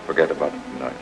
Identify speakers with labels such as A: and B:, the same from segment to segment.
A: forget about it tonight.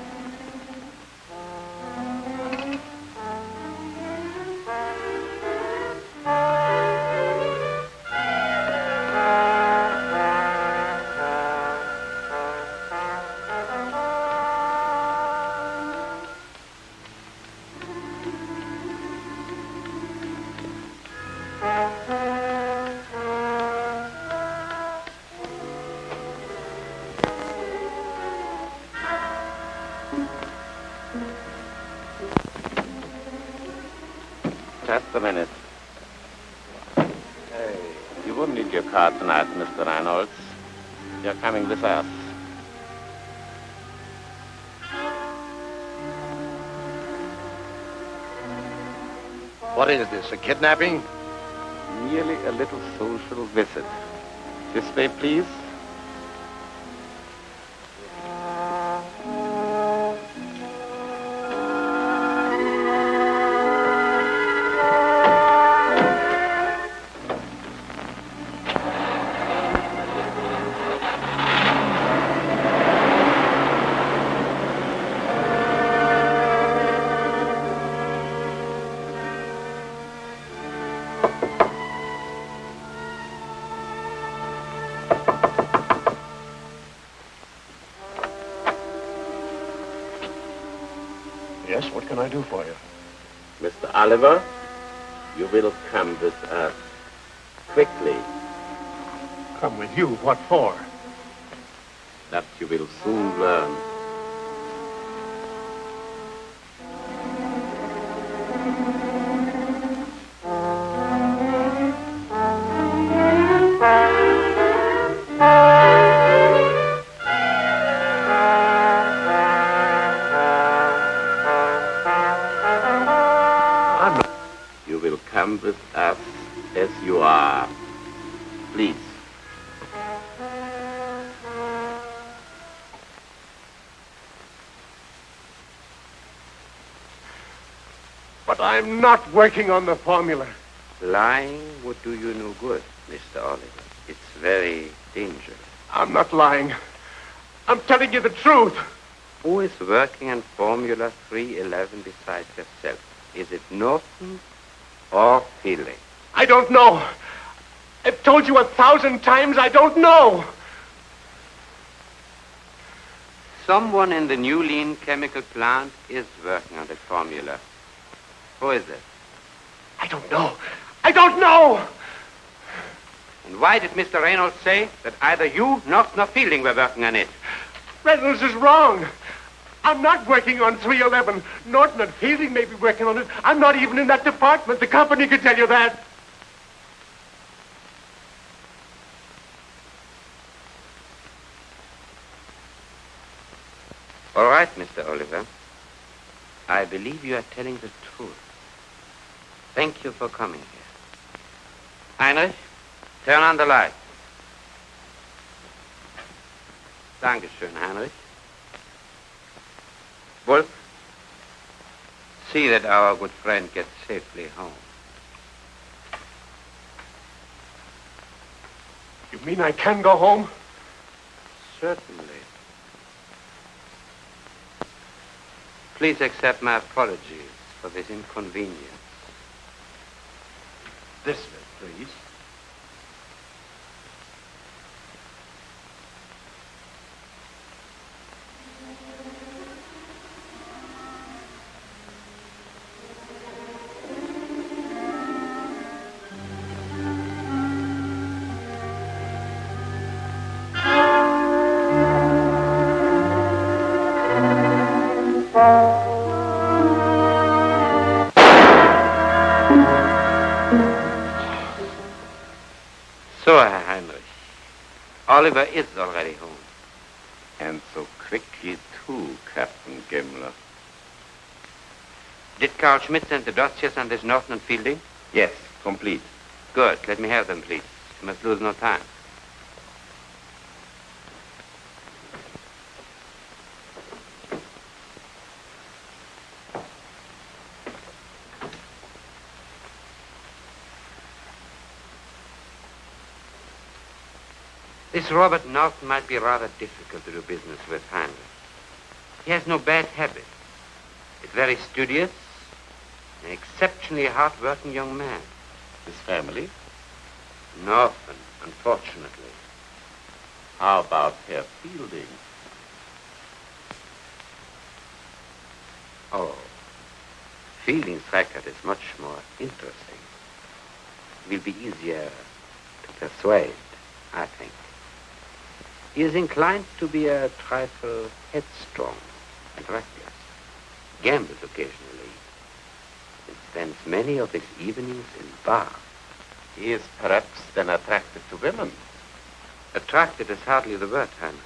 B: Just a minute. Hey, you won't need your car tonight, Mr. Reynolds. You're coming with us.
C: What is this, a kidnapping?
B: Merely a little social visit. This way, please.
C: Yes, what can I do for you?
B: Mr. Oliver, you will come with us. Quickly.
C: Come with you? What for?
B: That you will soon learn. You will come with us as you are. Please.
C: But I'm not working on the formula.
B: Lying would do you no good, Mr. Oliver. It's very dangerous.
C: I'm not lying. I'm telling you the truth.
B: Who is working on Formula 311 besides yourself? Is it Norton or Fielding?
C: I don't know. I've told you 1,000 times I don't know.
B: Someone in the New Lean chemical plant is working on the formula. Who is it?
C: I don't know. I don't know.
B: And why did Mr. Reynolds say that either you, Norton, or Fielding were working on it?
C: Reynolds is wrong. I'm not working on 311. Norton and Fielding may be working on it. I'm not even in that department. The company could tell you that.
B: All right, Mr. Oliver. I believe you are telling the truth. Thank you for coming here. Heinrich, turn on the light. Dankeschön, Heinrich. Wolf, see that our good friend gets safely home.
C: You mean I can go home?
B: Certainly. Please accept my apologies for this inconvenience.
C: This way, please.
B: So, Herr Heinrich, Oliver is already home.
A: And so quickly, too, Captain Gemmler.
B: Did Karl Schmidt send the dossiers on this Norton and Fielding?
A: Yes, complete.
B: Good. Let me have them, please. You must lose no time. This Robert Norton might be rather difficult to do business with, Heinrich. He has no bad habits. He's very studious, an exceptionally hard-working young man.
A: His family?
B: Norton, unfortunately.
A: How about Herr Fielding?
B: Oh, Fielding's record is much more interesting. It will be easier to persuade, I think. He is inclined to be a trifle headstrong and reckless. Gambles occasionally, and spends many of his evenings in bars.
A: He is perhaps then attracted to women.
B: Attracted is hardly the word, Heinrich.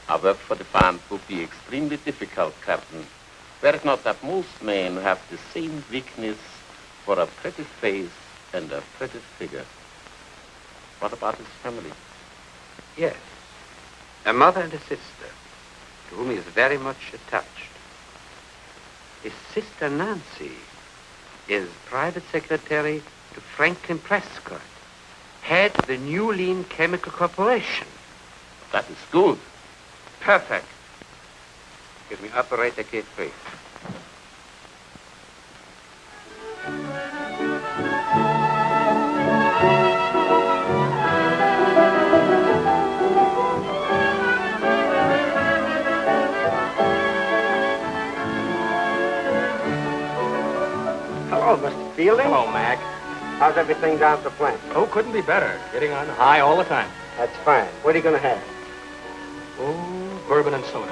A: Our work for the fund would be extremely difficult, Captain, were it not that most men have the same weakness for a pretty face and a pretty figure. What about his family?
B: Yes. A mother and a sister, to whom he is very much attached. His sister Nancy is private secretary to Franklyn Prescott, head of the New Lean Chemical Corporation.
A: That is good.
B: Perfect. Give me operator K3.
C: Hello, Mr. Fielding.
D: Hello, Mac.
C: How's everything down at the plant?
D: Oh, couldn't be better. Getting on high all the time.
C: That's fine. What are you going to have?
D: Oh, bourbon and soda.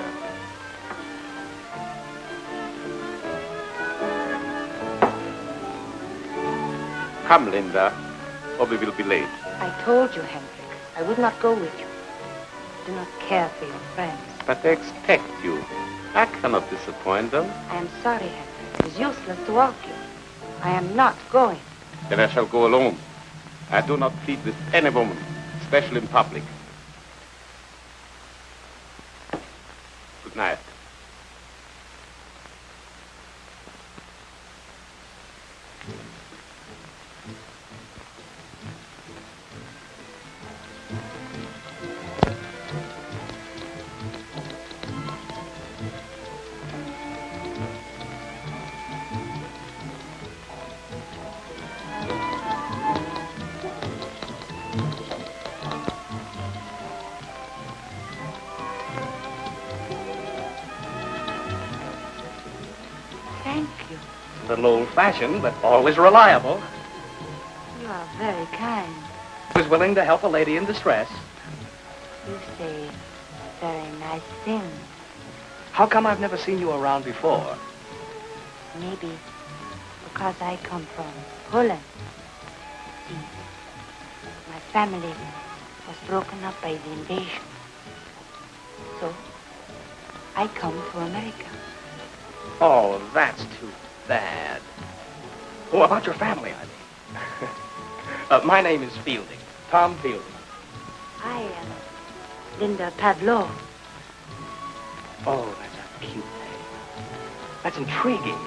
A: Come, Linda, or we will be late.
E: I told you, Hendrik, I would not go with you. I do not care for your friends.
A: But they expect you. I cannot disappoint them.
E: I am sorry, Hendrik. It is useless to argue. I am not going.
A: Then I shall go alone. I do not plead with any woman, especially in public. Good night.
E: Thank you.
D: A little old-fashioned, but always reliable.
E: You are very kind.
D: Was willing to help a lady in distress.
E: You say very nice things.
D: How come I've never seen you around before?
E: Maybe because I come from Poland. See, my family was broken up by the invasion. So, I come to America.
D: Oh, that's too bad. Oh, about your family, I mean. My name is Fielding. Tom Fielding.
E: I am Linda Pavlo.
D: Oh, that's a cute name. That's intriguing.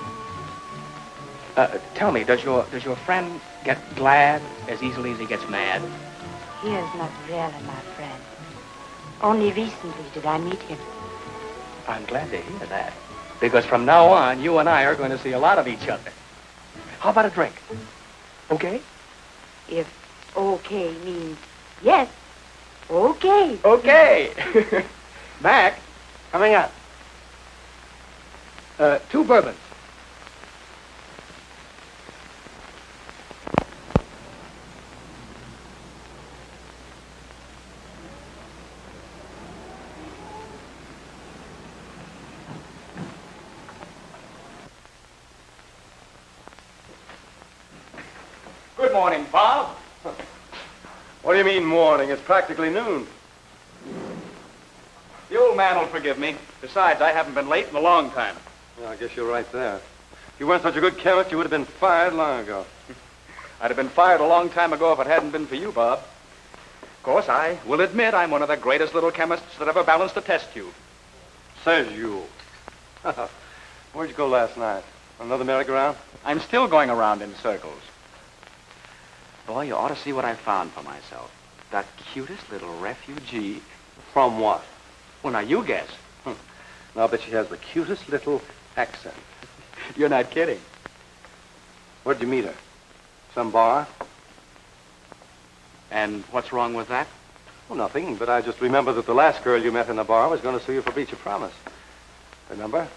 D: Tell me, does your friend get glad as easily as he gets mad?
E: He is not really my friend. Only recently did I meet him.
D: I'm glad to hear that. Because from now on, you and I are going to see a lot of each other. How about a drink? Okay?
E: If okay means yes, okay.
D: Okay. Mac, coming up. 2 bourbons. Good morning, Bob.
F: What do you mean morning? It's practically noon.
D: The old man will forgive me. Besides, I haven't been late in a long time.
F: Well, I guess you're right there. If you weren't such a good chemist, you would have been fired long ago.
D: I'd have been fired a long time ago if it hadn't been for you, Bob. Of course, I will admit I'm one of the greatest little chemists that ever balanced a test tube.
F: Says you. Where'd you go last night? Another merry-go-round?
D: I'm still going around in circles. Boy, you ought to see what I found for myself. The cutest little refugee.
F: From what?
D: Well, now, you guess.
F: And I'll bet she has the cutest little accent.
D: You're not kidding.
F: Where'd you meet her? Some bar?
D: And what's wrong with that?
F: Well, nothing, but I just remember that the last girl you met in the bar was going to sue you for breach of promise. Remember?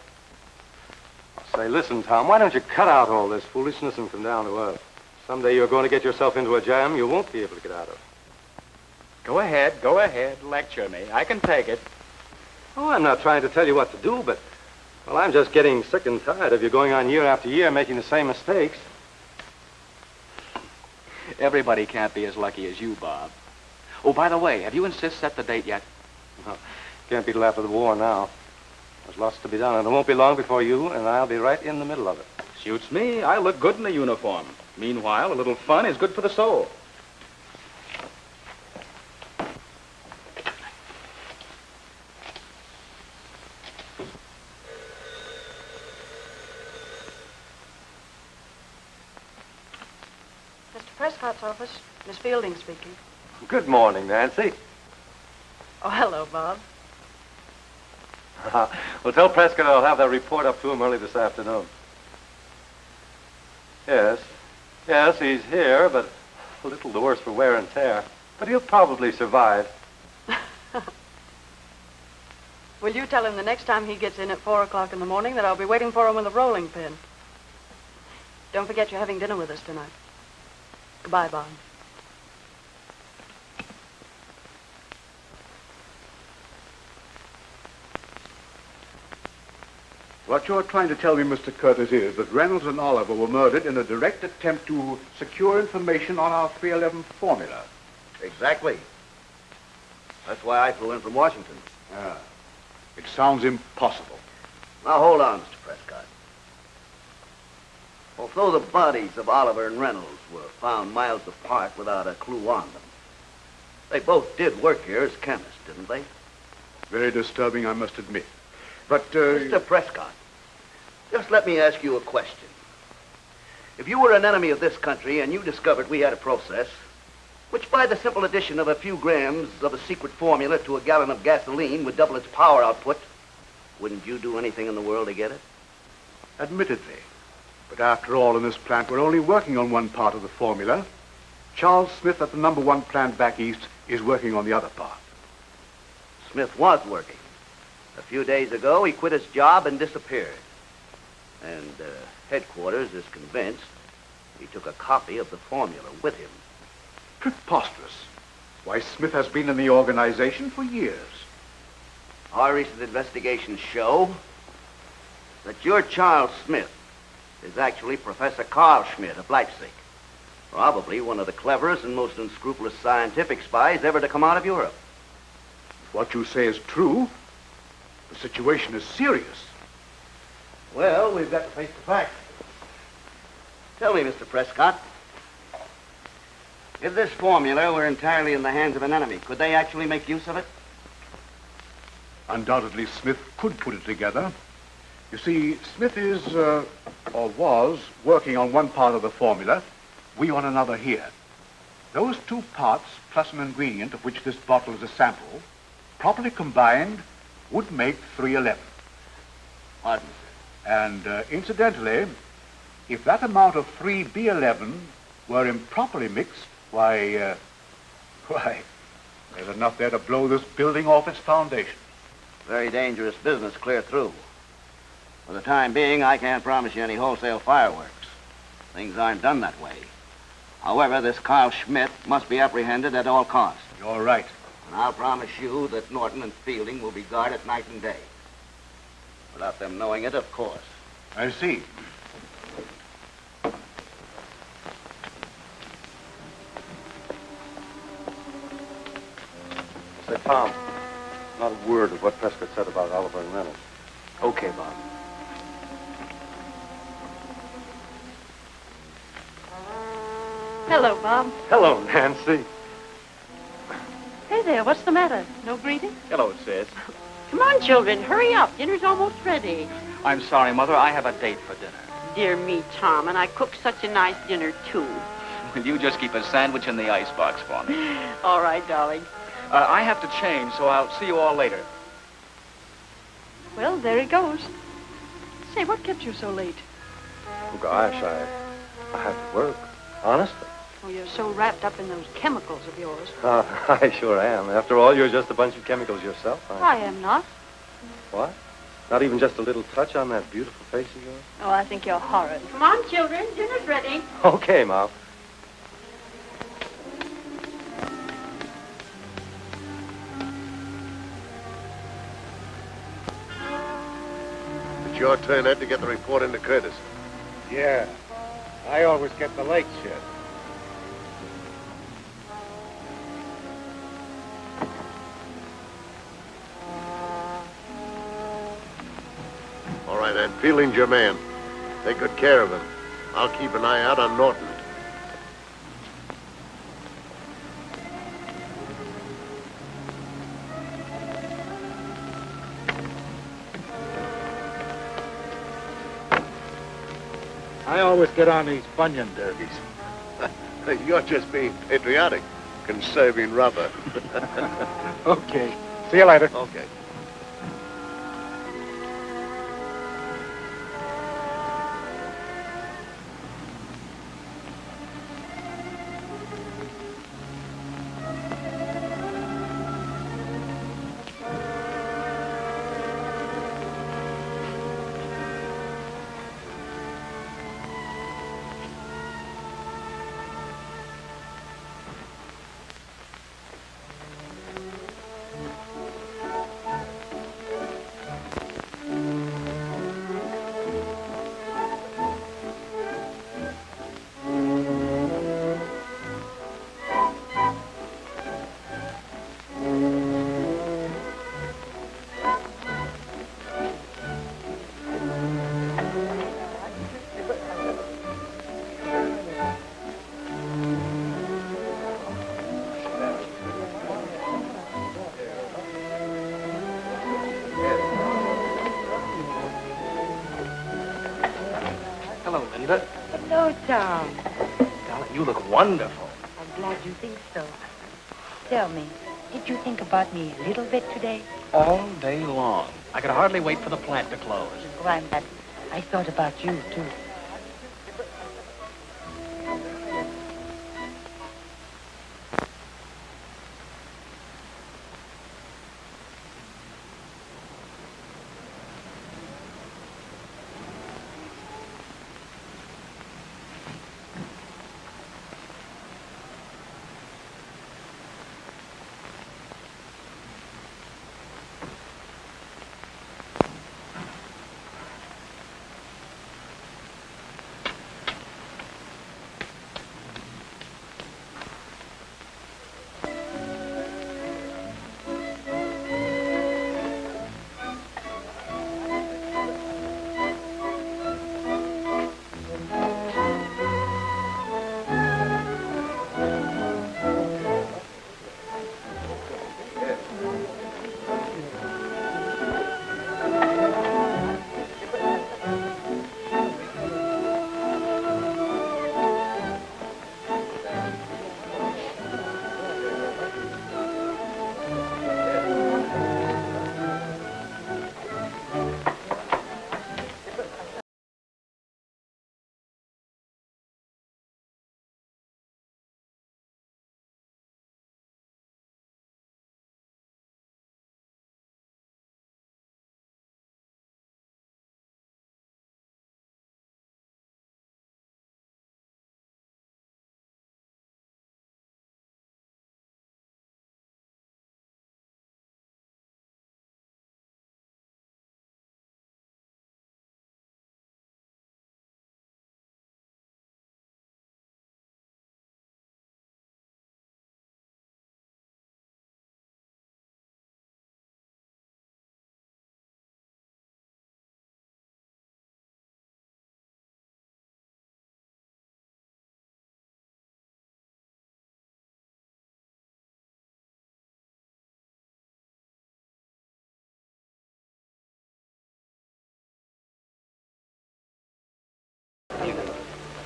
F: I'll say, listen, Tom, why don't you cut out all this foolishness and come down to earth? Someday you're going to get yourself into a jam you won't be able to get out of.
D: Go ahead, lecture me. I can take it.
F: Oh, I'm not trying to tell you what to do, but, well, I'm just getting sick and tired of you going on year after year making the same mistakes.
D: Everybody can't be as lucky as you, Bob. Oh, by the way, have you and Sis set the date yet?
F: No, can't be till after the war now. There's lots to be done, and it won't be long before you and I'll be right in the middle of it.
D: Suits me. I look good in the uniform. Meanwhile, a little fun is good for the soul.
G: Mr. Prescott's office. Miss Fielding speaking.
F: Good morning, Nancy.
G: Oh, hello, Bob.
F: Well, tell Prescott I'll have that report up to him early this afternoon. Yes, he's here, but a little the worse for wear and tear. But he'll probably survive.
G: Will you tell him the next time he gets in at 4 o'clock in the morning that I'll be waiting for him with a rolling pin? Don't forget you're having dinner with us tonight. Goodbye, Bob.
H: What you're trying to tell me, Mr. Curtis, is that Reynolds and Oliver were murdered in a direct attempt to secure information on our 311 formula.
I: Exactly. That's why I flew in from Washington.
H: It sounds impossible.
I: Now, hold on, Mr. Prescott. Although the bodies of Oliver and Reynolds were found miles apart without a clue on them, they both did work here as chemists, didn't they?
H: Very disturbing, I must admit. But,
I: Mr. Prescott, just let me ask you a question. If you were an enemy of this country and you discovered we had a process which by the simple addition of a few grams of a secret formula to a gallon of gasoline would double its power output, wouldn't you do anything in the world to get it?
H: admittedly. But after all, in this plant, we're only working on one part of the formula. Charles Smith at the #1 plant back east is working on the other part.
I: Smith was working. A few days ago, he quit his job and disappeared. And headquarters is convinced he took a copy of the formula with him.
H: Preposterous. Why, Smith has been in the organization for years.
I: Our recent investigations show that your Charles Smith is actually Professor Karl Schmidt of Leipzig, probably one of the cleverest and most unscrupulous scientific spies ever to come out of Europe.
H: If what you say is true, the situation is serious.
I: Well, we've got to face the facts. Tell me, Mr. Prescott, if this formula were entirely in the hands of an enemy, could they actually make use of it?
H: Undoubtedly, Smith could put it together. You see, Smith is, or was, working on one part of the formula, we on another here. Those two parts, plus an ingredient of which this bottle is a sample, properly combined, would make 311.
I: Pardon?
H: And incidentally, if that amount of 3B11 were improperly mixed, why, there's enough there to blow this building off its foundation.
I: Very dangerous business clear through. For the time being, I can't promise you any wholesale fireworks. Things aren't done that way. However, this Karl Schmidt must be apprehended at all costs.
H: You're right.
I: And I'll promise you that Norton and Fielding will be guarded night and day. Without them knowing it, of course.
H: I see.
F: Say, Tom, not a word of what Prescott said about Oliver and Reynolds.
D: Okay, Bob.
G: Hello, Bob.
F: Hello, Nancy.
E: Hey there, what's the matter? No greeting?
D: Hello, Sis.
E: Come on, children, hurry up. Dinner's almost ready.
D: I'm sorry, Mother. I have a date for dinner.
E: Dear me, Tom, and I cooked such a nice dinner, too.
D: Will you just keep a sandwich in the icebox for me?
E: All right, darling.
D: I have to change, so I'll see you all later.
G: Well, there he goes. Say, what kept you so late?
F: Oh, gosh, I have to work. Honestly.
G: Oh, you're so wrapped up in those chemicals of yours.
F: I sure am. After all, you're just a bunch of chemicals yourself.
G: I am not.
F: What? Not even just a little touch on that beautiful face of yours?
G: Oh, I think you're horrid.
E: Come on, children. Dinner's ready.
F: Okay, Ma.
J: It's your turn, Ed, to get the report into Curtis.
C: Yeah. I always get the late shift.
J: All right, Ed. Fielding's your man. Take good care of him. I'll keep an eye out on Norton.
C: I always get on these bunion derbies.
J: You're just being patriotic, conserving rubber.
C: Okay. See you later.
J: Okay.
D: Hello, Linda.
E: Hello, Tom.
D: Darling, you look wonderful.
E: I'm glad you think so. Tell me, did you think about me a little bit today?
D: All day long. I could hardly wait for the plant to close.
E: Oh, I'm glad. I thought about you, too.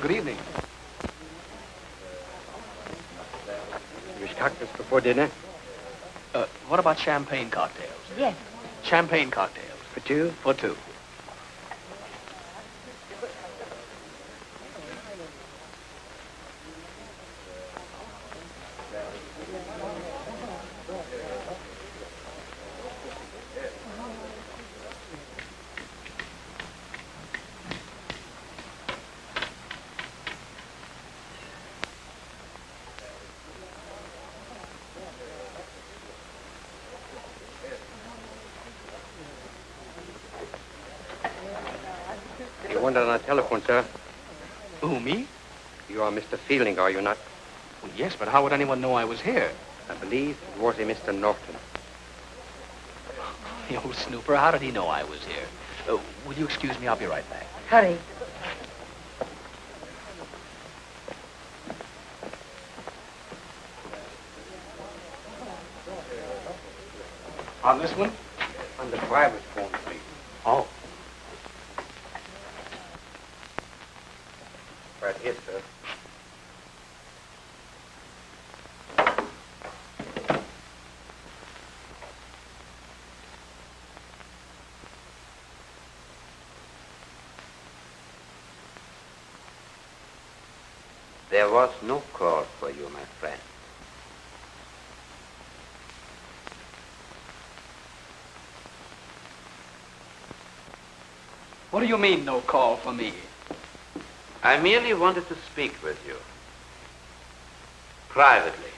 D: Good evening.
B: Wish cocktails before dinner?
D: What about champagne cocktails?
E: Yes.
D: Champagne cocktails.
B: For two?
D: For two.
B: You wanted on the telephone, sir.
D: Who, me?
B: You are Mr. Fielding, are you not?
D: Well, yes, but how would anyone know I was here?
B: I believe it was a Mr. Norton.
D: The old snooper, how did he know I was here? Will you excuse me? I'll be right back.
E: Hurry.
D: On this one?
B: On the private phone, please.
D: Oh.
B: Right here, sir. There was no call for you, my friend.
D: What do you mean, no call for me?
B: I merely wanted to speak with you. Privately.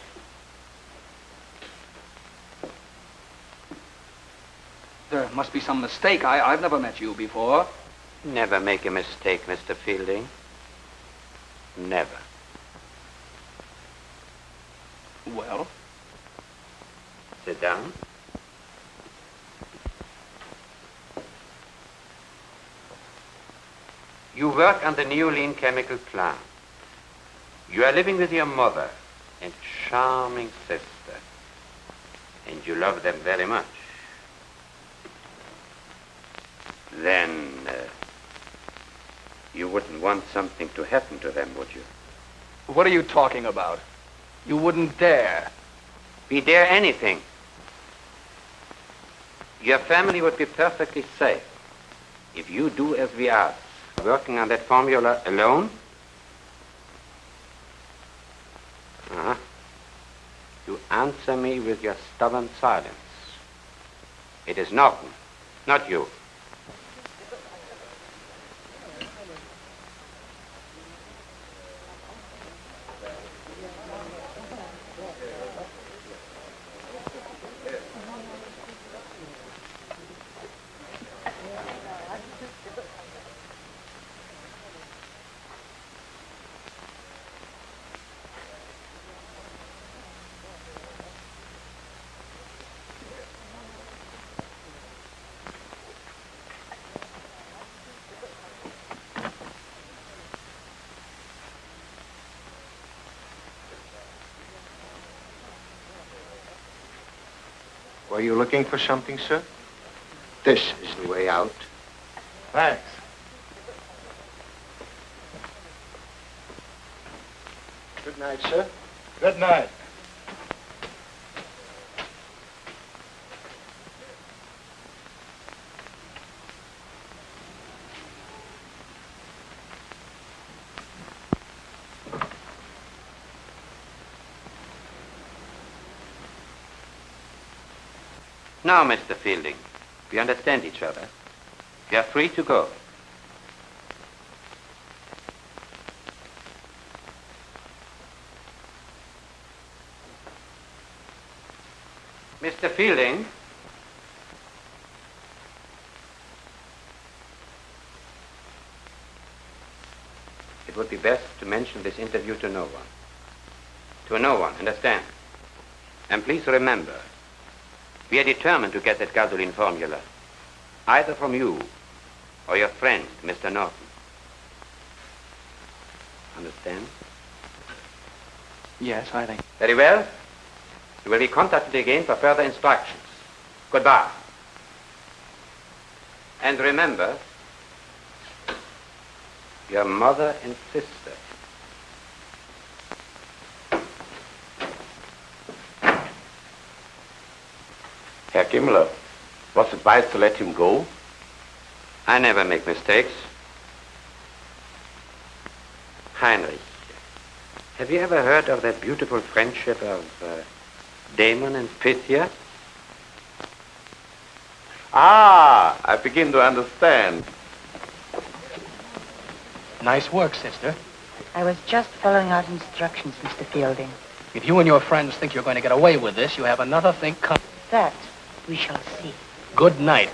D: There must be some mistake. I've never met you before.
B: Never make a mistake, Mr. Fielding. Never.
D: Well?
B: Sit down. You work on the New Lean chemical plant. You are living with your mother and charming sister. And you love them very much. Then, you wouldn't want something to happen to them, would you?
D: What are you talking about? You wouldn't dare.
B: We dare anything. Your family would be perfectly safe if you do as we ask. Working on that formula alone? You answer me with your stubborn silence. It is Norton, not you.
C: Were you looking for something, sir?
B: This is the way out.
C: Thanks. Good night, sir. Good night.
B: Now, Mr. Fielding, we understand each other. You are free to go. Mr. Fielding? It would be best to mention this interview to no one. To no one, understand? And please remember, we are determined to get that gasoline formula, either from you or your friend, Mr. Norton. Understand?
D: Yes, I think.
B: Very well. You will be contacted again for further instructions. Goodbye. And remember, your mother and sister.
A: Herr Gemmler, was it wise to let him go?
B: I never make mistakes. Heinrich, have you ever heard of that beautiful friendship of Damon and Pythia?
A: Ah, I begin to understand.
D: Nice work, sister.
E: I was just following out instructions, Mr. Fielding.
D: If you and your friends think you're going to get away with this, you have another thing coming.
E: That we shall see.
D: Good night.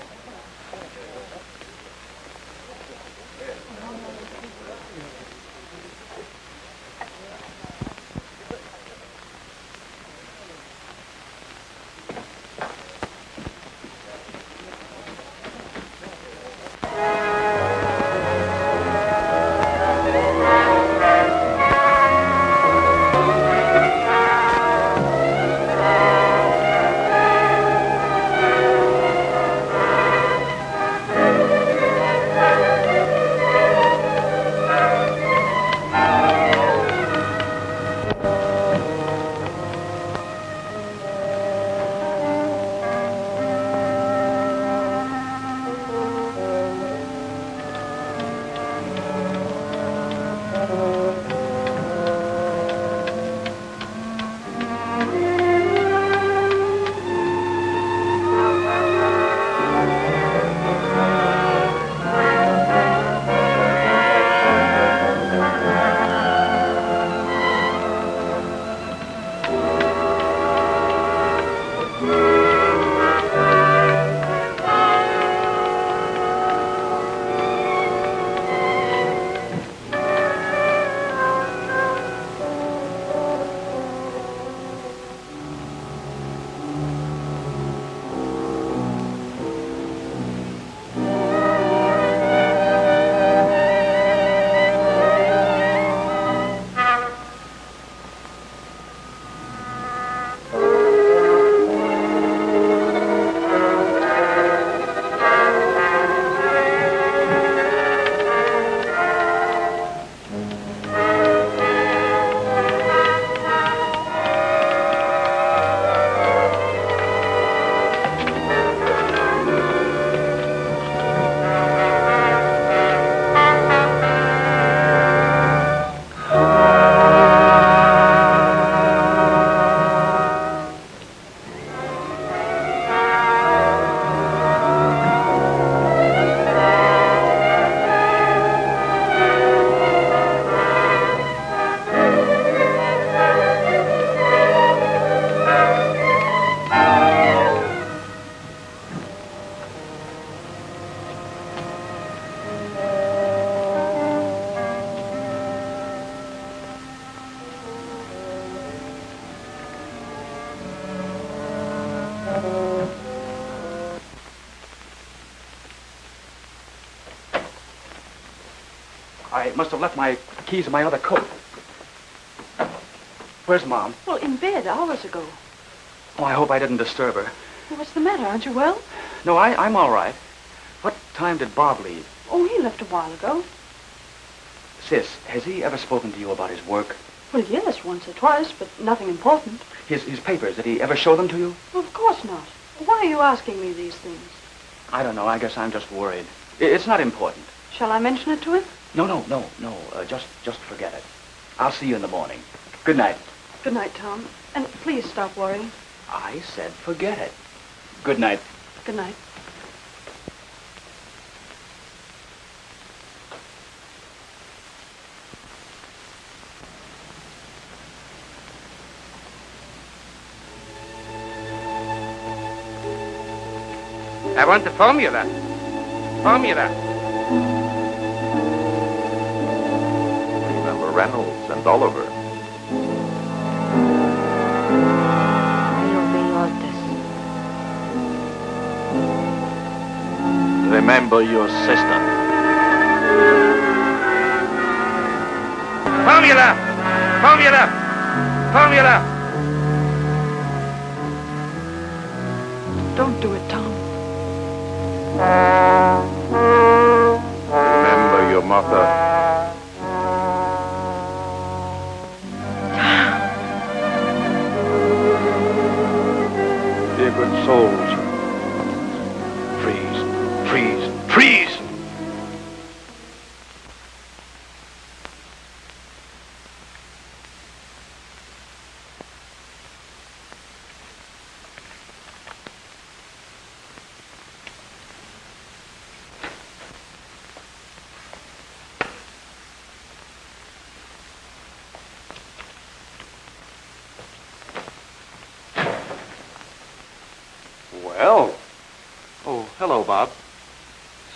D: I must have left my keys in my other coat. Where's Mom?
G: Well, in bed hours ago.
D: Oh, I hope I didn't disturb her.
G: Well, what's the matter? Aren't you well?
D: No, I'm all right. What time did Bob leave?
G: Oh, he left a while ago.
D: Sis, has he ever spoken to you about his work?
G: Well, yes, once or twice, but nothing important.
D: His papers, did he ever show them to you?
G: Well, of course not. Why are you asking me these things?
D: I don't know. I guess I'm just worried. It's not important.
G: Shall I mention it to him?
D: No. Just forget it. I'll see you in the morning. Good night.
G: Good night, Tom. And please stop worrying.
D: I said forget it. Good night.
G: Good night.
B: I want the formula. Formula.
A: Remember Reynolds and Oliver.
E: I obey orders.
A: Remember your sister.
B: Formula. Formula. Formula.
G: Don't do it, Tom.
A: Remember your mother.
F: Be a good soul. Freeze. Freeze. Freeze!
D: go, Bob.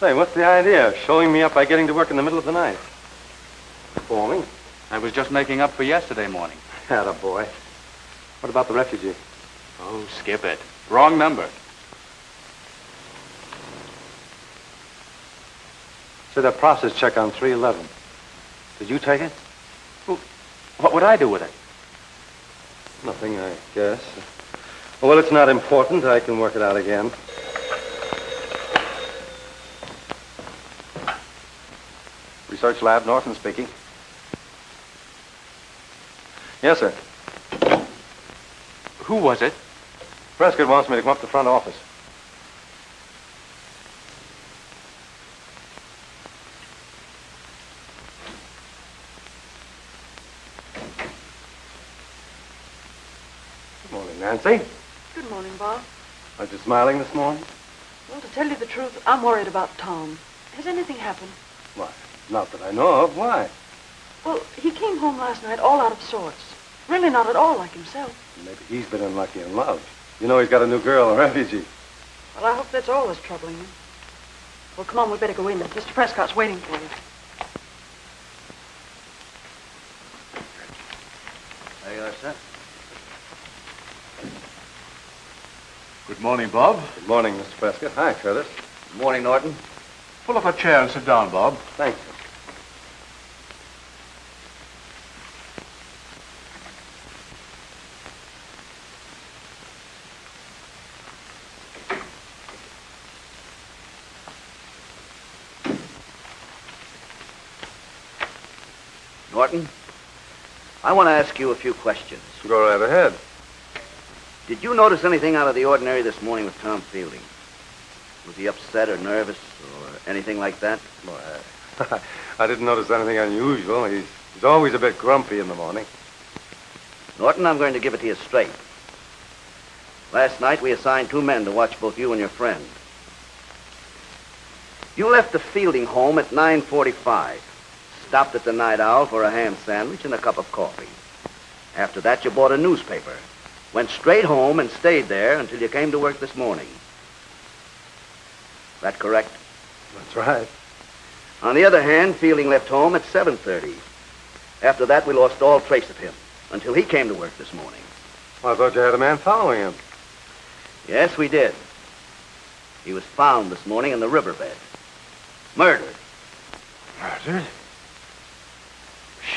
F: Say, what's the idea of showing me up by getting to work in the middle of the night? Performing?
D: I was just making up for yesterday morning.
F: Attaboy. What about the refugee?
D: Oh, skip it. Wrong number.
F: Say, that process check on 311. Did you take it?
D: Well, what would I do with it?
F: Nothing, I guess. Well, it's not important. I can work it out again. Research Lab, Norton speaking. Yes, sir.
D: Who was it?
F: Prescott wants me to come up to the front office. Good morning, Nancy.
G: Good morning, Bob.
F: Aren't you smiling this morning?
G: Well, to tell you the truth, I'm worried about Tom. Has anything happened?
F: Why, not that I know of. Why?
G: Well, he came home last night all out of sorts. Really not at all like himself.
F: Maybe he's been unlucky in love. You know he's got a new girl, a refugee.
G: Well, I hope that's all that's troubling him. Well, come on, we better go in. Mr. Prescott's waiting for you.
I: There you are, sir.
H: Good morning, Bob.
F: Good morning, Mr. Prescott. Hi, Curtis.
I: Good morning, Norton.
H: Pull up a chair and sit down, Bob.
F: Thank you.
I: Norton, I want to ask you a few questions.
F: Go right ahead.
I: Did you notice anything out of the ordinary this morning with Tom Fielding? Was he upset or nervous or anything like that?
F: Well, I didn't notice anything unusual. He's always a bit grumpy in the morning.
I: Norton, I'm going to give it to you straight. Last night, we assigned 2 men to watch both you and your friend. You left the Fielding home at 9:45. Stopped at the Night Owl for a ham sandwich and a cup of coffee. After that, you bought a newspaper. Went straight home and stayed there until you came to work this morning. That correct?
F: That's right.
I: On the other hand, Fielding left home at 7:30. After that, we lost all trace of him until he came to work this morning.
F: Well, I thought you had a man following him.
I: Yes, we did. He was found this morning in the riverbed. Murdered.
F: Murdered?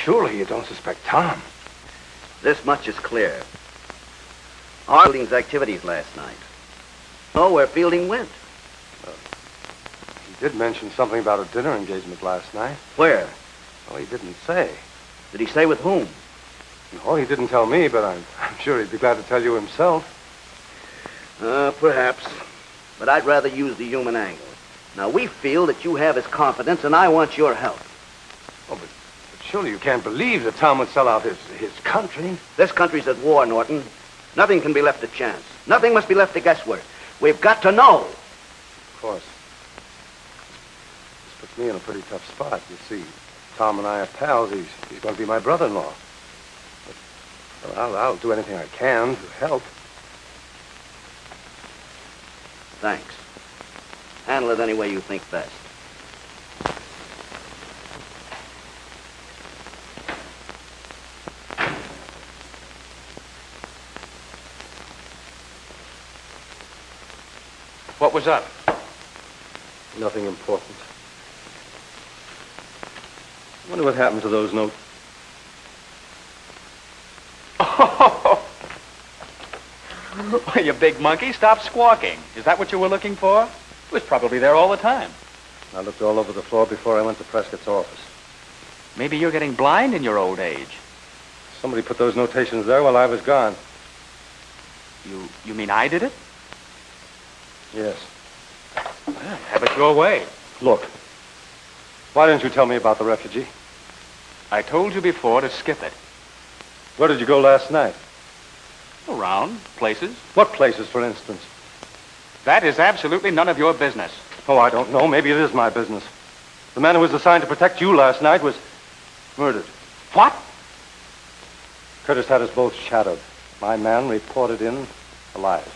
F: Surely you don't suspect Tom.
I: This much is clear. Our Fielding's activities last night. Know where Fielding went.
F: He did mention something about a dinner engagement last night.
I: Where?
F: Oh, he didn't say.
I: Did he say with whom?
F: No, he didn't tell me, but I'm sure he'd be glad to tell you himself.
I: Perhaps. But I'd rather use the human angle. Now, we feel that you have his confidence, and I want your help.
F: Oh, but surely you can't believe that Tom would sell out his country.
I: This country's at war, Norton. Nothing can be left to chance. Nothing must be left to guesswork. We've got to know.
F: Of course. This puts me in a pretty tough spot. You see, Tom and I are pals. He's going to be my brother-in-law. But, well, I'll do anything I can to help.
I: Thanks. Handle it any way you think best.
D: What was up?
F: Nothing important. I wonder what happened to those notes.
D: Oh, you big monkey, stop squawking. Is that what you were looking for? It was probably there all the time.
F: I looked all over the floor before I went to Prescott's office.
D: Maybe you're getting blind in your old age.
F: Somebody put those notations there while I was gone.
D: You mean I did it?
F: Yes.
D: Well, have it your way.
F: Look, why didn't you tell me about the refugee?
D: I told you before to skip it.
F: Where did you go last night?
D: Around, places.
F: What places, for instance?
D: That is absolutely none of your business.
F: Oh, I don't know. Maybe it is my business. The man who was assigned to protect you last night was murdered.
D: What?
F: Curtis had us both shadowed. My man reported in alive.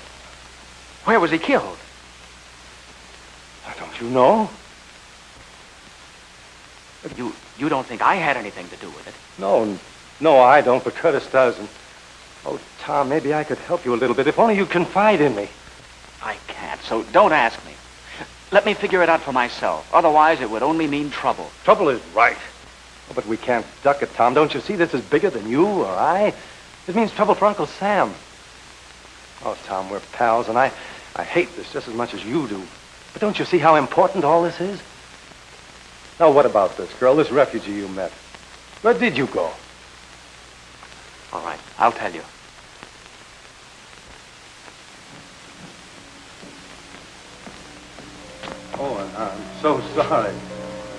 D: Where was he killed?
F: Why, don't you know?
D: You don't think I had anything to do with it?
F: No, I don't, but Curtis does. And, oh, Tom, maybe I could help you a little bit. If only you'd confide in me.
D: I can't, so don't ask me. Let me figure it out for myself. Otherwise, it would only mean trouble.
F: Trouble is right. Oh, but we can't duck it, Tom. Don't you see this is bigger than you or I? It means trouble for Uncle Sam. Oh, Tom, we're pals, and I hate this just as much as you do. But don't you see how important all this is? Now, what about this girl, this refugee you met? Where did you go?
D: All right, I'll tell you.
F: Oh, I'm so sorry.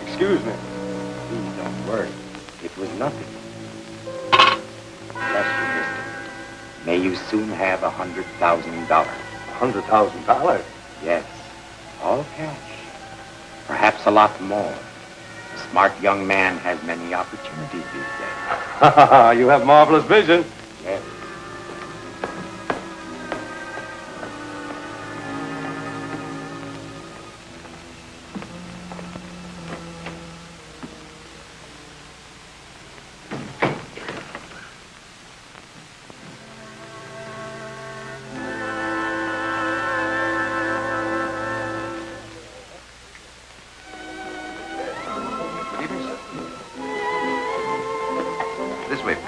F: Excuse me.
B: Please don't worry. It was nothing. Bless you, mister. May you soon have $100,000.
F: $100,000?
B: Yes. All cash. Perhaps a lot more. A smart young man has many opportunities these days.
F: You have marvelous vision.
B: Yes.
K: This way, please.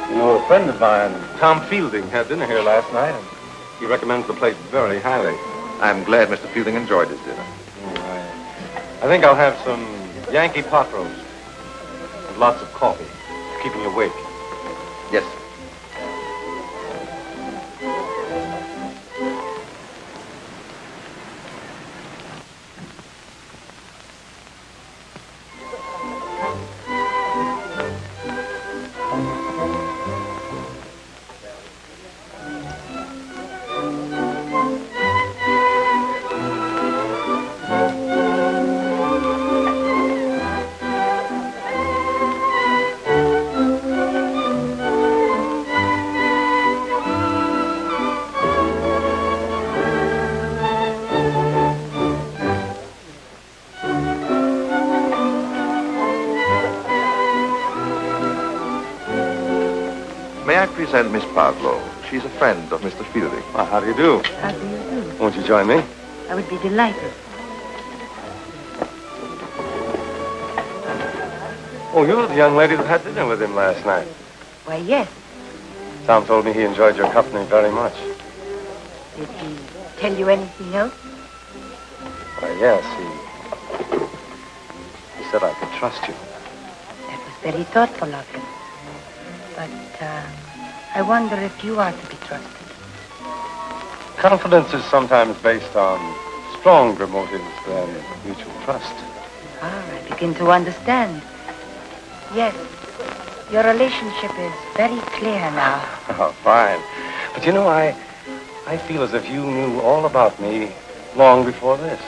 F: You know, a friend of mine, Tom Fielding, had dinner here last night, and he recommends the place very highly.
K: I'm glad Mr. Fielding enjoyed his dinner.
F: I think I'll have some Yankee pot roast and lots of coffee to keep me awake.
K: Yes, sir. May I present Miss Pavlo? She's a friend of Mr. Fielding.
F: Well, how do you do?
E: How do you do?
F: Won't you join me?
E: I would be delighted.
F: Oh, you're the young lady that had dinner with him last night.
E: Why, yes.
F: Tom told me he enjoyed your company very much.
E: Did he tell you anything else?
F: Why, yes, he said I could trust you.
E: That was very thoughtful of him. But, I wonder if you are to be trusted.
F: Confidence is sometimes based on stronger motives than mutual trust.
E: I begin to understand. Yes, your relationship is very clear now.
F: Oh, fine. But you know, I feel as if you knew all about me long before this.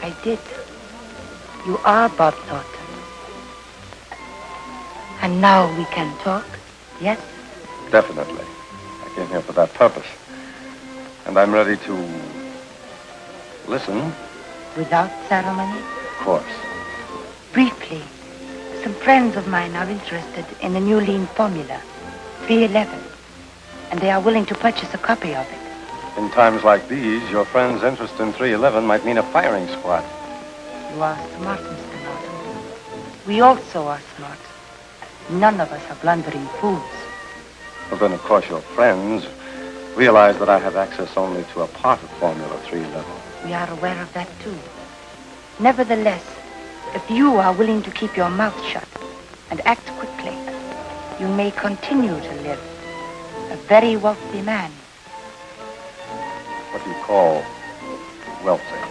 E: I did. You are Bob Norton. And now we can talk, yes?
F: Definitely. I came here for that purpose. And I'm ready to listen.
E: Without ceremony?
F: Of course.
E: Briefly, some friends of mine are interested in the new lean formula, 311, and they are willing to purchase a copy of it.
F: In times like these, your friend's interest in 311 might mean a firing squad.
E: You are smart, Mr. Norton. We also are smart. None of us are blundering fools.
F: Well, then, of course, your friends realize that I have access only to a part of Formula 311.
E: We are aware of that, too. Nevertheless, if you are willing to keep your mouth shut and act quickly, you may continue to live a very wealthy man.
F: What do you call wealthy?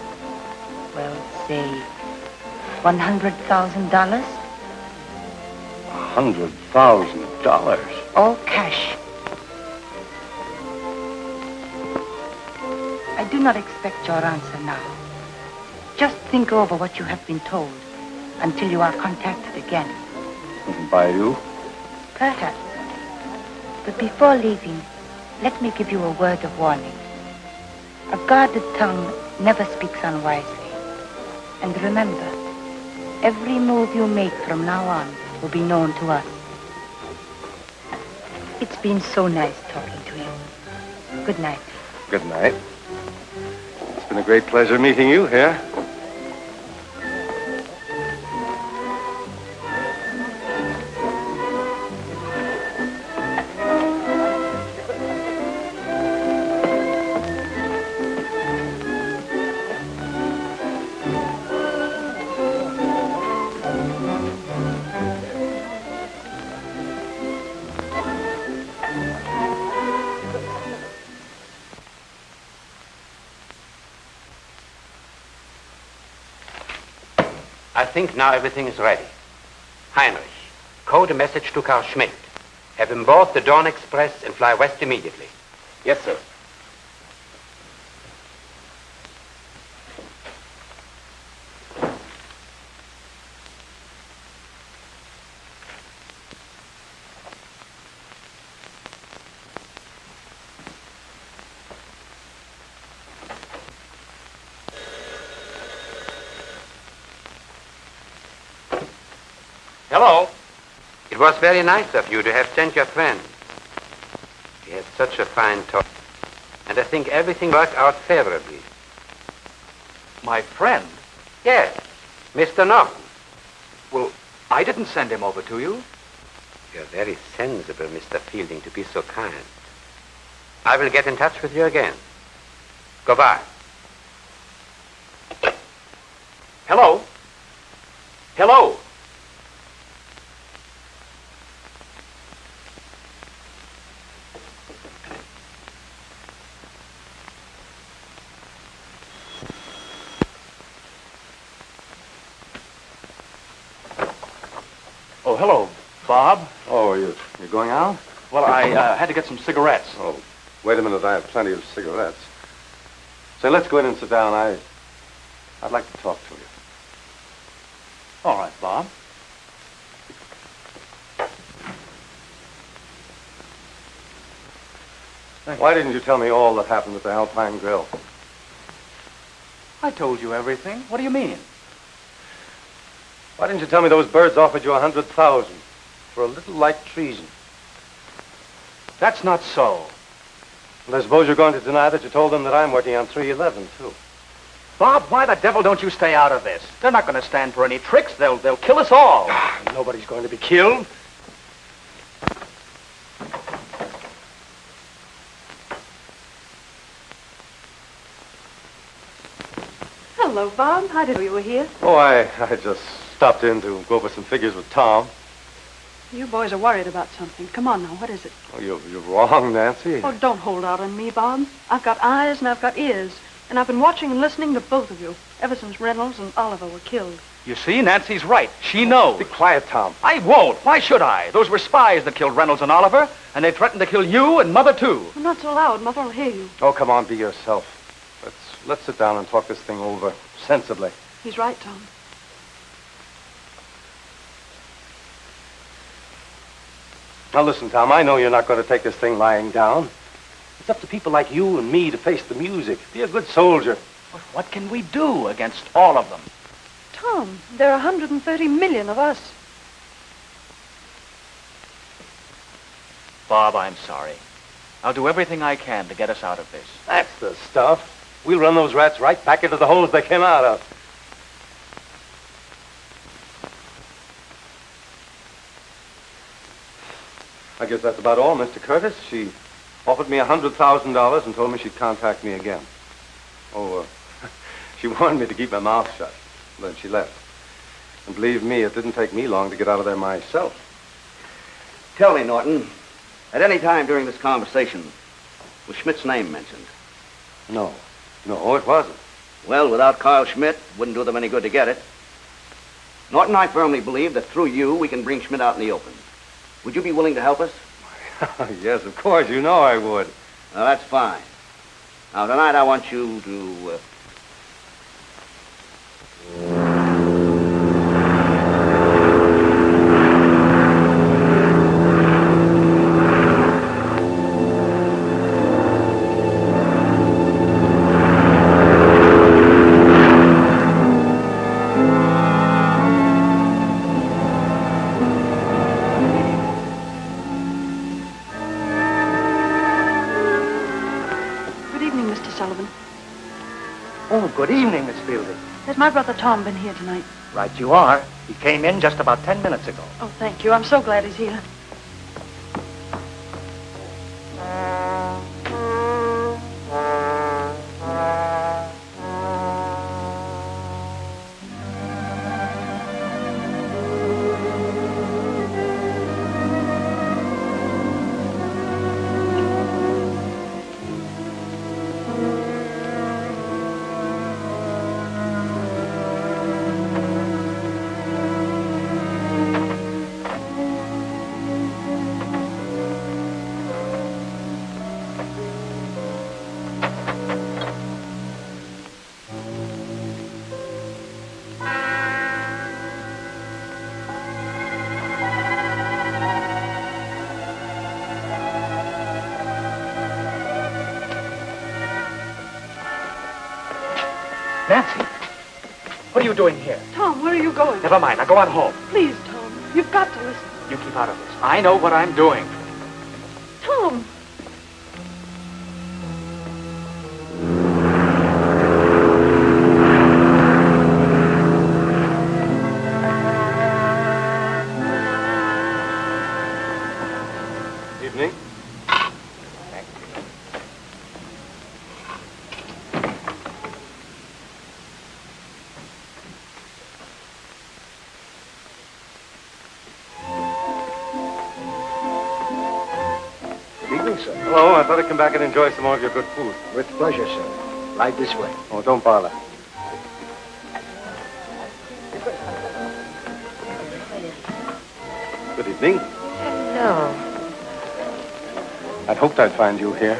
E: Well, say $100,000?
F: $100,000?
E: All cash. I do not expect your answer now. Just think over what you have been told until you are contacted again.
F: By you?
E: Perhaps. But before leaving, let me give you a word of warning. A guarded tongue never speaks unwisely. And remember, every move you make from now on will be known to us. It's been so nice talking to you. Good night.
F: Good night. It's been a great pleasure meeting you here.
B: I think now everything is ready. Heinrich, code a message to Karl Schmidt. Have him board the Dawn Express and fly west immediately.
A: Yes, sir.
B: Hello. It was very nice of you to have sent your friend. He had such a fine talk. And I think everything worked out favorably.
D: My friend?
B: Yes, Mr. Norton.
D: Well, I didn't send him over to you.
B: You're very sensible, Mr. Fielding, to be so kind. I will get in touch with you again. Goodbye.
D: Hello? Hello? Oh, hello, Bob.
F: Oh, you're going out?
D: Well, I had to get some cigarettes.
F: Oh, wait a minute. I have plenty of cigarettes. Say, let's go in and sit down. I'd like to talk to you.
D: All right, Bob.
F: Why didn't you tell me all that happened at the Alpine Grill?
D: I told you everything. What do you mean?
F: Why didn't you tell me those birds offered you $100,000 for a little light treason?
D: That's not so.
F: And I suppose you're going to deny that you told them that I'm working on 311, too.
D: Bob, why the devil don't you stay out of this? They're not going to stand for any tricks. They'll kill us all.
F: Nobody's going to be killed.
G: Hello, Bob. I didn't know you were here.
F: Oh, I just stopped in to go over some figures with Tom.
G: You boys are worried about something. Come on now, what is it?
F: Oh, you're wrong, Nancy.
G: Oh, don't hold out on me, Bob. I've got eyes and I've got ears. And I've been watching and listening to both of you ever since Reynolds and Oliver were killed.
D: You see, Nancy's right. She knows.
F: Be quiet, Tom.
D: I won't. Why should I? Those were spies that killed Reynolds and Oliver, and they threatened to kill you and Mother, too.
G: Well, not so loud. Mother will hear you.
F: Oh, come on, be yourself. Let's sit down and talk this thing over sensibly.
G: He's right, Tom.
F: Now, listen, Tom, I know you're not going to take this thing lying down. It's up to people like you and me to face the music. Be a good soldier.
D: But what can we do against all of them?
G: Tom, there are 130 million of us.
D: Bob, I'm sorry. I'll do everything I can to get us out of this.
F: That's the stuff. We'll run those rats right back into the holes they came out of. I guess that's about all, Mr. Curtis. She offered me $100,000 and told me she'd contact me again. Oh, she warned me to keep my mouth shut. Then she left. And believe me, it didn't take me long to get out of there myself.
I: Tell me, Norton, at any time during this conversation, was Schmidt's name mentioned?
F: No, it wasn't.
I: Well, without Karl Schmidt, wouldn't do them any good to get it. Norton, I firmly believe that through you, we can bring Schmidt out in the open. Would you be willing to help us?
F: Yes, of course. You know I would.
I: Well, that's fine. Now, tonight I want you to...
G: evening, Mr. Sullivan.
L: Oh, good evening, Miss Fielding.
G: Has my brother Tom been here tonight?
L: Right you are. He came in just about 10 minutes ago.
G: Oh, thank you. I'm so glad he's here.
L: Nancy, what are you doing here?
G: Tom, where are you going?
L: Never mind. Now go on home.
G: Please, Tom. You've got to listen.
L: You keep out of this. I know what I'm doing.
G: Tom!
F: Evening.
M: Evening, sir.
F: Hello, I thought I'd come back and enjoy some more of your good food.
M: With pleasure, sir. Right this way.
F: Oh, don't bother. Good evening.
E: Hello.
F: I'd hoped I'd find you here.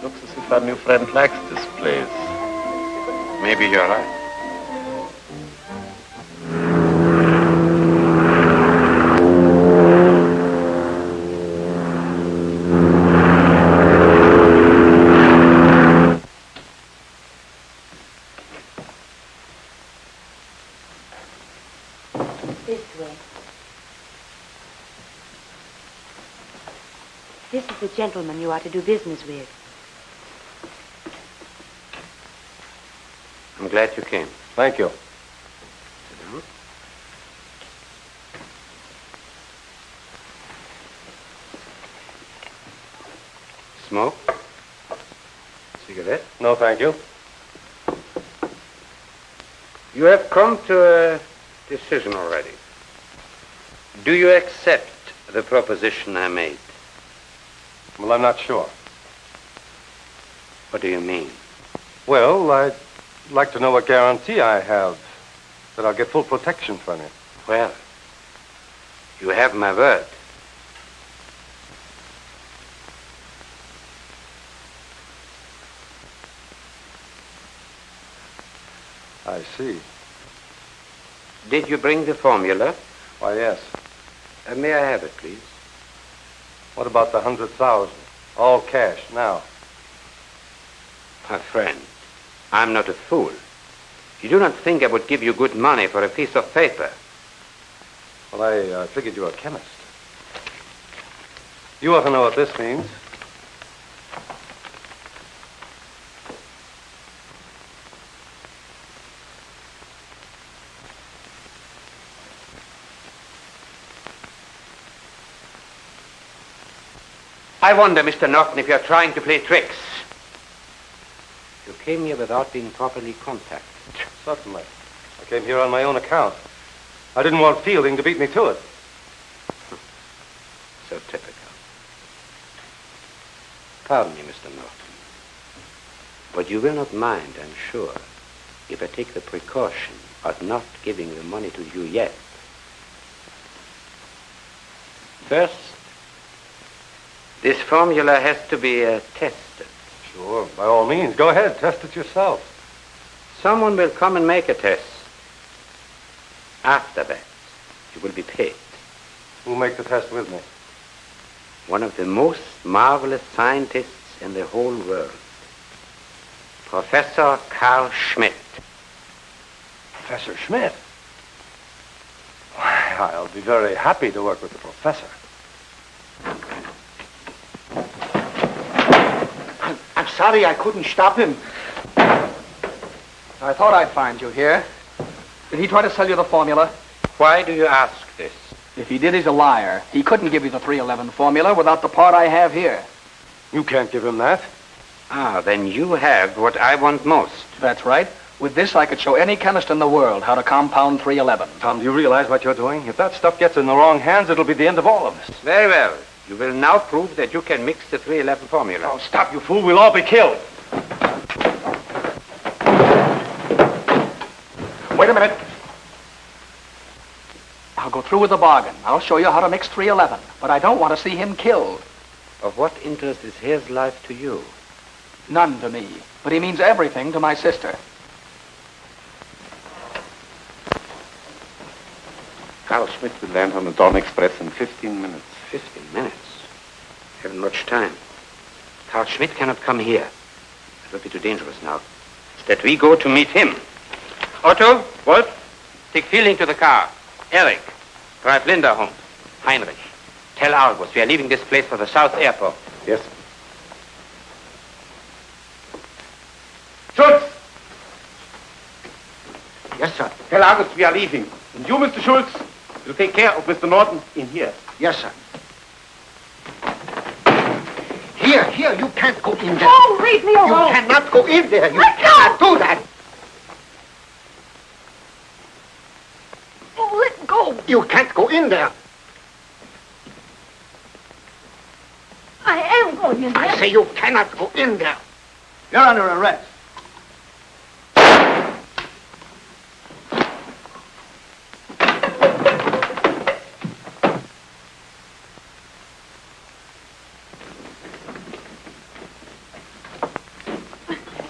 A: Looks as if our new friend likes this place.
B: Maybe you're right.
E: This way. This is the gentleman you are to do business with.
B: I'm glad you came.
F: Thank you.
B: Sit down. Smoke? Cigarette?
F: No, thank you.
B: You have come to a decision already. Do you accept the proposition I made?
F: Well, I'm not sure.
B: What do you mean?
F: Well, I'd like to know what guarantee I have that I'll get full protection from you.
B: Well, you have my word.
F: I see.
B: Did you bring the formula?
F: Why, yes.
B: May I have it, please?
F: What about the 100,000? All cash, now.
B: My friend, I'm not a fool. You do not think I would give you good money for a piece of paper?
F: Well, I figured you were a chemist. You ought to know what this means.
B: I wonder, Mr. Norton, if you're trying to play tricks. You came here without being properly contacted.
F: Certainly. I came here on my own account. I didn't want Fielding to beat me to it.
B: So typical. Pardon me, Mr. Norton. But you will not mind, I'm sure, if I take the precaution of not giving the money to you yet. First, this formula has to be tested.
F: Sure, by all means. Go ahead, test it yourself.
B: Someone will come and make a test. After that, you will be paid.
F: Who'll make the test with me?
B: One of the most marvelous scientists in the whole world. Professor Karl Schmidt.
F: Professor Schmidt? Why, I'll be very happy to work with the professor.
M: sorry I couldn't stop him.
L: I thought I'd find you here. Did he try to sell you the formula?
B: Why do you ask this?
L: If he did, he's a liar. He couldn't give you the 311 formula without the part I have here.
F: You can't give him that.
B: Ah, then you have what I want most.
L: That's right. With this, I could show any chemist in the world how to compound 311.
F: Tom, do you realize what you're doing? If that stuff gets in the wrong hands, it'll be the end of all of us.
B: Very well. You will now prove that you can mix the 311 formula.
F: Oh, stop, you fool. We'll all be killed.
L: Wait a minute. I'll go through with the bargain. I'll show you how to mix 311. But I don't want to see him killed.
B: Of what interest is his life to you?
L: None to me. But he means everything to my sister.
A: Karl Schmidt will land on the Dawn Express in 15 minutes.
B: 15 minutes? Haven't much time. Karl Schmidt cannot come here. It will be too dangerous now. Instead, we go to meet him. Otto, Wolf, take Fielding to the car. Eric, drive Linda home. Heinrich, tell Argus we are leaving this place for the South Airport.
A: Yes.
C: Schultz!
M: Yes, sir.
C: Tell Argus we are leaving. And you, Mr. Schultz, will take care of Mr. Norton in here.
M: Yes, sir. Here, you can't go in there.
G: Oh, leave me alone.
M: You cannot go in there. You
G: Let go.
M: cannot do that.
G: Oh, let go.
M: You can't go in there.
G: I am going in there.
M: I say you cannot go in there.
I: You're under arrest.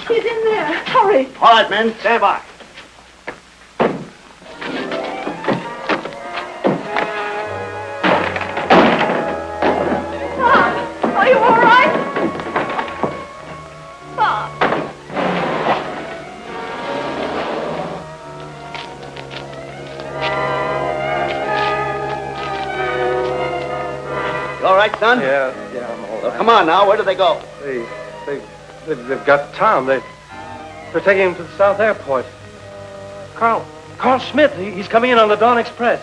G: He's in there. Hurry.
I: All right, men, stand by.
G: Bob, are you all right? Bob.
I: You all right, son?
F: Yeah, I'm all
I: Well,
F: right.
I: come on now. Where do they go?
F: They've got Tom. They're taking him to the South Airport. Karl Schmidt. He's coming in on the Dawn Express.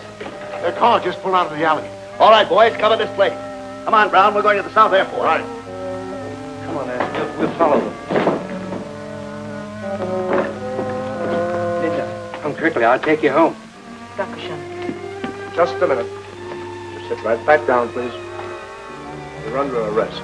C: Their car just pulled out of the alley.
I: All right, boys, cover this place. Come on, Brown. We're going to the South Airport.
C: Right.
F: Come on, Ed. We'll follow them. Linda, come quickly. I'll take you home.
G: Dankeschön.
H: Just a minute. Just sit right back down, please. You're under arrest.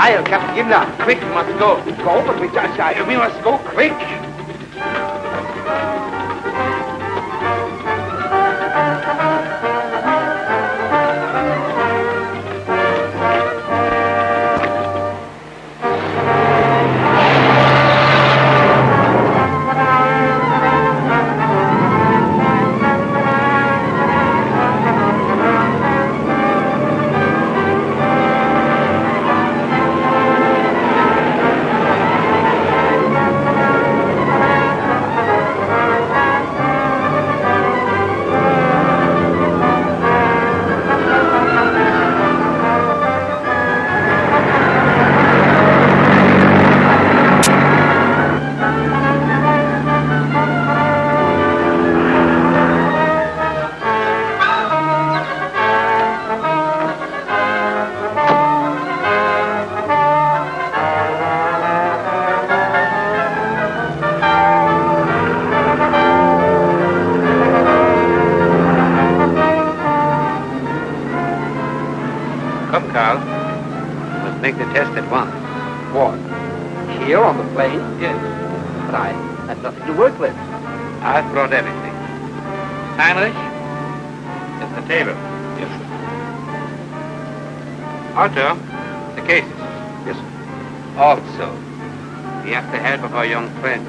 B: Heil, Captain Gemmler. Quick, we must go.
L: Go, but we must go quick.
B: Come, Karl. Let's make the test at once.
L: What? Here on the plane?
B: Yes.
L: But I have nothing to work with.
B: I've brought everything. Heinrich? At the table.
F: Yes, sir.
B: Otto, the cases.
F: Yes, sir.
B: Also, we have the help of our young friend.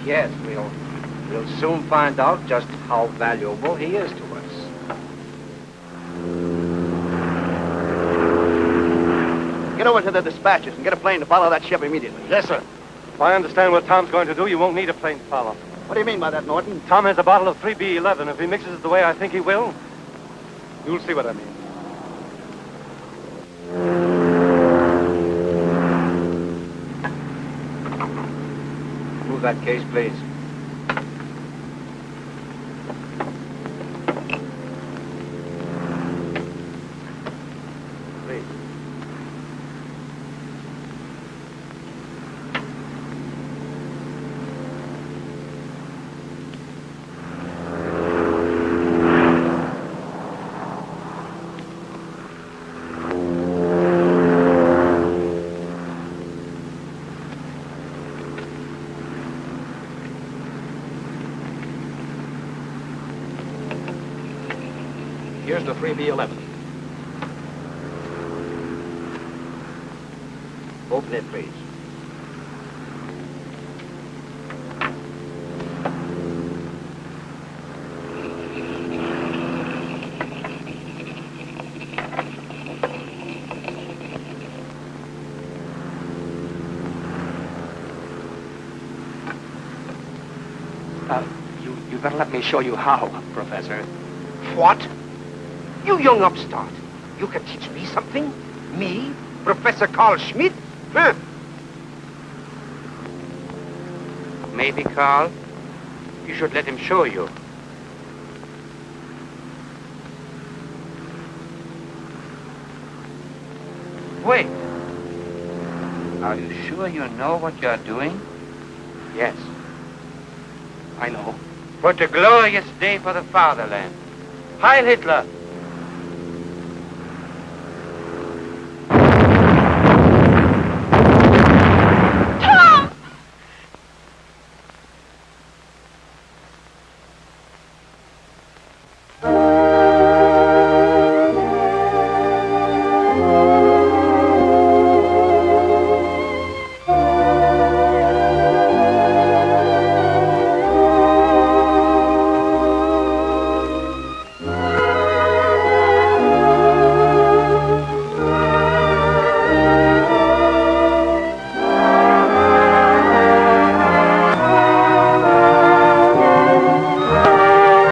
L: Yes, we'll soon find out just how valuable he is to us.
I: Get over to the dispatches and get a plane to follow that ship immediately.
F: Yes, sir. If I understand what Tom's going to do, you won't need a plane to follow.
I: What do you mean by that, Norton?
F: Tom has a bottle of 3B11. If he mixes it the way I think he will, you'll see what I mean.
L: Move that case, please.
I: Please.
L: Here's the 3B11.
I: Open it, please.
L: You better let me show you how, Professor.
M: What? You young upstart. You can teach me something? Me? Professor Karl Schmidt? Huh?
B: Maybe, Karl, you should let him show you. Wait. Are you sure you know what you're doing?
L: Yes. I know.
B: What a glorious day for the fatherland. Heil Hitler!